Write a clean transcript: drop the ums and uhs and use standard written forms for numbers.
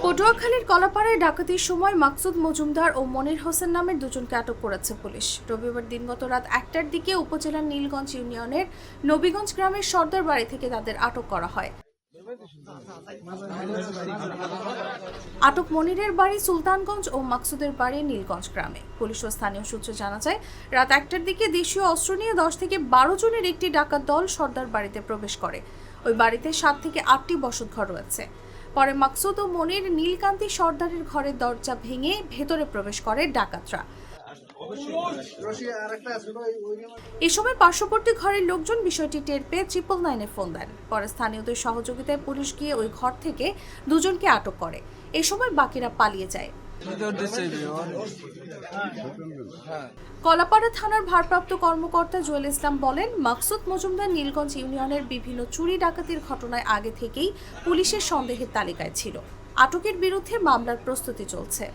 পটুয়াখালীর কলাপাড়ায় ডাকাতির সময় মাকসুদ মজুমদার ও মনির হোসেন নামের দুজনকে আটক করেছে পুলিশ। রবিবার দিনগত রাত 1টার দিকে উপজেলার নীলগঞ্জ ইউনিয়নের নবীগঞ্জ গ্রামের সর্দার বাড়ি থেকে তাদের আটক করা হয়। আটক মনিরের বাড়ি সুলতানগঞ্জ ও মাকসুদের বাড়ি নীলগঞ্জ গ্রামে। পুলিশ ও স্থানীয় সূত্রে জানা যায়, রাত 1টার দিকে দেশীয় অস্ত্র নিয়ে 10 থেকে 12 জনের একটি ডাকাত দল সর্দার বাড়িতে প্রবেশ করে। ওই বাড়িতে 7 থেকে 8টি বসতঘর রয়েছে। পরে মাকসুদ ও মনির নীলকান্তি সর্দারের ঘরের দরজা ভেঙে ভেতরে প্রবেশ করে ডাকাতরা। এ সময় পার্শ্ববর্তী ঘরের লোকজন বিষয়টি টের পেয়ে 999-এ ফোন দেন। পরে স্থানীয়দের সহযোগিতায় পুলিশ গিয়ে ওই ঘর থেকে দুজনকে আটক করে। এ সময় বাকিরা পালিয়ে যায়। কলাপাড়া থানার ভারপ্রাপ্ত কর্মকর্তা জুয়েল ইসলাম বলেন, মাকসুদ মজুমদার নীলগঞ্জ ইউনিয়নের বিভিন্ন চুরি ডাকাতির ঘটনায় আগে থেকেই পুলিশের সন্দেহের তালিকায় ছিল। আটকের বিরুদ্ধে মামলার প্রস্তুতি চলছে।